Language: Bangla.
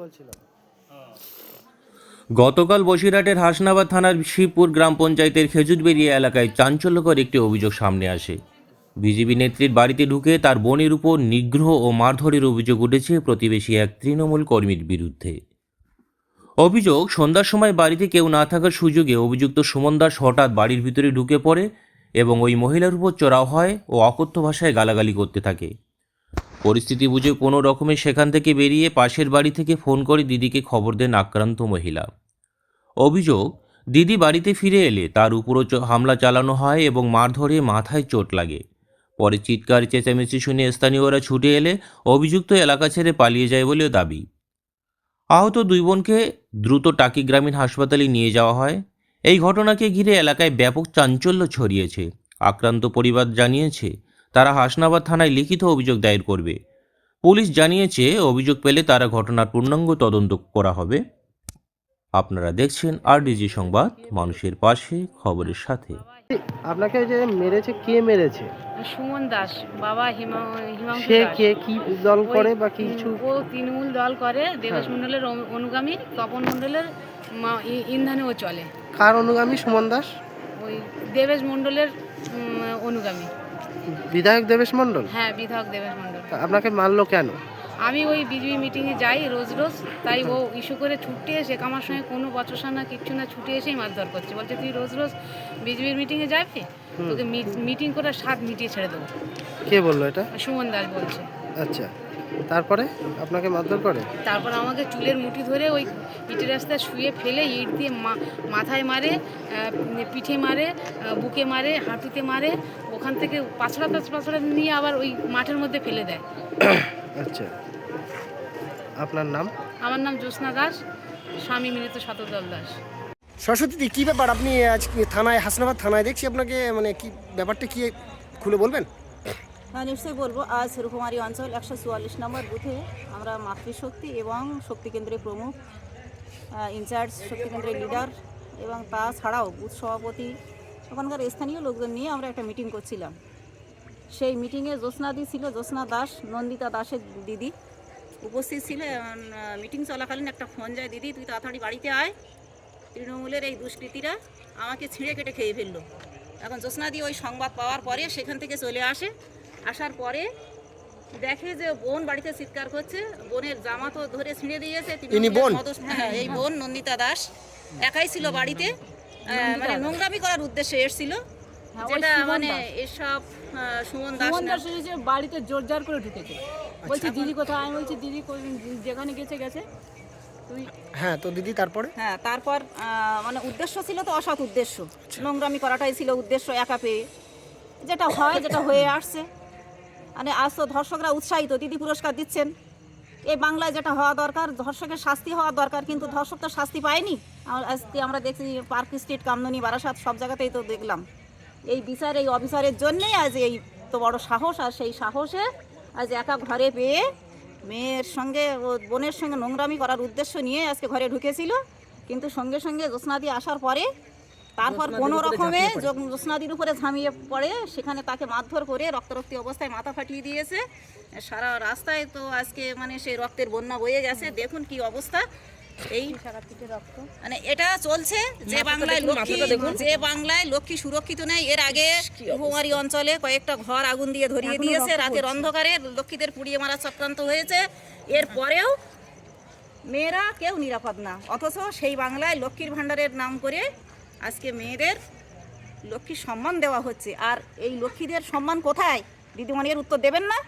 বলছিলাম। গতকাল বসিরহাটের হাসনাবাদ থানার শিবপুর গ্রাম পঞ্চায়েতের খেজুরবেড়িয়া এলাকায় চাঞ্চল্যকর একটি অভিযোগ সামনে আসে। বিজেপি নেত্রীর বাড়িতে ঢুকে তার বোনের উপর নিগ্রহ ও মারধরের অভিযোগ উঠেছে প্রতিবেশী এক তৃণমূল কর্মীর বিরুদ্ধে। অভিযোগ, সন্ধ্যার সময় বাড়িতে কেউ না থাকার সুযোগে অভিযুক্ত সুমন দাস হঠাৎ বাড়ির ভিতরে ঢুকে পড়ে এবং ওই মহিলার উপর চড়াও হয় ও অকথ্য ভাষায় গালাগালি করতে থাকে। পরিস্থিতি বুঝে কোনো রকমে সেখান থেকে বেরিয়ে পাশের বাড়ি থেকে ফোন করে দিদিকে খবর দেন আক্রান্ত মহিলা। অভিযোগ, দিদি বাড়িতে ফিরে এলে তার উপরও হামলা চালানো হয় এবং মারধরে মাথায় চোট লাগে। পরে চিৎকার চেঁচামেচি শুনে স্থানীয়রা ছুটে এলে অভিযুক্ত এলাকা ছেড়ে পালিয়ে যায় বলেও দাবি। আহত দুই বোনকে দ্রুত টাকি গ্রামীণ হাসপাতালে নিয়ে যাওয়া হয়। এই ঘটনাকে ঘিরে এলাকায় ব্যাপক চাঞ্চল্য ছড়িয়েছে। আক্রান্ত পরিবার জানিয়েছে তারা হাসনাবাদ থানায় লিখিত অভিযোগ দায়ের করবে। পুলিশ জানিয়েছে অভিযোগ পেলে তারা ঘটনার পূর্ণাঙ্গ তদন্ত করা হবে। আপনারা দেখছেন আরডিজি সংবাদ, মানুষের পাশে, খবরের সাথে। আপনাকে যে মেরেছে, কে মেরেছে? সুমন দাস, বাবা হিমাংশু সে দাস। কে, কি দল করে বা কি কিছু? ও তৃণমূল দল করে, দেবেশ মণ্ডলের অনুগামী, তপন মণ্ডলের ইন্ধনেও চলে। কার অনুগামী সুমন দাস? ওই দেবেশ মণ্ডলের অনুগামী। বিধায়ক দেবেশ মণ্ডল? হ্যাঁ, বিধায়ক দেবেশ মণ্ডল। আপনাকে মারলো কেন? আমি ওই বিজেপি মিটিংয়ে যাই রোজ রোজ, তাই ও ইস্যু করে ছুটে এসে আমার সঙ্গে কোনো বচসা না কিচ্ছু না, ছুটে এসেই মারধর করছে। বলছে তুই রোজ রোজ বিজেপির মিটিংয়ে যাবি, তোকে মিটিং করে স্বাদ মিটিয়ে ছেড়ে দেবো। কে বললো এটা? সুমন দাস বলছে। আচ্ছা, তারপরে আপনাকে মারধর করে? তারপর আমাকে চুলের মুঠি ধরে ওই ইটের রাস্তায় শুয়ে ফেলে ইট দিয়ে মাথায় মারে, পিঠে মারে, বুকে মারে, হাঁটুতে মারে, ওখান থেকে পাছড়া নিয়ে আবার ওই মাঠের মধ্যে ফেলে দেয়। আচ্ছা, আপনার নাম? আমার নাম জ্যোৎস্না দাস, স্বামী মিলিত শতদল দাস। সরস্বতী, কি ব্যাপার? আপনি আজ থানায়, হাসনাবাদ থানায় দেখছি আপনাকে, মানে কি ব্যাপারটা কি খুলে বলবেন? হ্যাঁ, নিশ্চয়ই বলবো। আজ রূপমারি অঞ্চল 144 নম্বর বুথে আমরা মাতৃশক্তি এবং শক্তি কেন্দ্রের প্রমুখ, ইনচার্জ, শক্তি কেন্দ্রের লিডার এবং তাছাড়াও বুথ সভাপতি, ওখানকার স্থানীয় লোকজন নিয়ে আমরা একটা মিটিং করছিলাম। সেই মিটিংয়ে জ্যোৎস্নাদি ছিল, জ্যোৎস্না দাস, নন্দিতা দাসের দিদি উপস্থিত ছিল। মিটিং চলাকালীন একটা ফোন যায়, দিদি তুই তাড়াতাড়ি বাড়িতে আয়, তৃণমূলের এই দুষ্কৃতীরা আমাকে ছিঁড়ে কেটে খেয়ে ফেললো। এখন জ্যোৎস্নাদি ওই সংবাদ পাওয়ার পরে সেখান থেকে চলে আসে। আসার পরে দেখে যে বোন বাড়িতে চিৎকার করছে, বোনের জামা তো ধরে ছিঁড়ে দিয়েছে। হ্যাঁ, এই বোন নন্দিতা দাস একাই ছিল বাড়িতে, মানে নোংরামি করার উদ্দেশ্যে এসেছিল, যেটা মানে এসব সুমন দাস বাড়িতে জোরজার করে ঢুকেছে। বলছি দিদি কোথায়? আমি বলছি দিদি যেখানে গেছে। হ্যাঁ, তো দিদি তারপরে? হ্যাঁ, তারপর মানে উদ্দেশ্য ছিল তো অসৎ উদ্দেশ্য, নোংরামি করাটাই ছিল উদ্দেশ্য একা পেয়ে, যেটা হয়ে আসছে। মানে আজ তো ধর্ষকরা উৎসাহিত, দিদি পুরস্কার দিচ্ছেন। এই বাংলায় যেটা হওয়া দরকার, ধর্ষকের শাস্তি হওয়া দরকার, কিন্তু ধর্ষক তো শাস্তি পায়নি। আজকে আমরা দেখছি পার্ক স্ট্রিট, কামদুনি, বারাসাত সব জায়গাতেই তো দেখলাম। এই বিচার, এই অফিসারের জন্যেই আজ এই তো বড় সাহস, আর সেই সাহসে আজ একা ঘরে পেয়ে মেয়ের সঙ্গে, ও বোনের সঙ্গে নোংরামি করার উদ্দেশ্য নিয়ে আজকে ঘরে ঢুকেছিল। কিন্তু সঙ্গে সঙ্গে জ্যোৎস্নাদি আসার পরে তারপর কোনো রকমে জ্যোৎস্নাদির উপরে ঝাঁপিয়ে পড়ে, সেখানে তাকে মারধর করে রক্তারক্তি অবস্থায় মাথা ফাটিয়ে দিয়েছে। সারা রাস্তায় তো আজকে মানে সেই রক্তের বন্যা বয়ে গেছে, দেখুন কি অবস্থা। এই মানে এটা চলছে যে বাংলায় লক্ষ্মী সুরক্ষিত নেই। এর আগে রূপমারি অঞ্চলে কয়েকটা ঘর আগুন দিয়ে ধরিয়ে দিয়েছে, রাতের অন্ধকারে লক্ষ্মীদের পুড়িয়ে মারা চক্রান্ত হয়েছে। এরপরেও মেয়েরা কেউ নিরাপদ না, অথচ সেই বাংলায় লক্ষ্মীর ভাণ্ডারের নাম করে আজকে মেয়েদের লক্ষ্মীর সম্মান দেওয়া হচ্ছে। আর এই লক্ষ্মীদের সম্মান কোথায়? দিদিমণির উত্তর দেবেন না?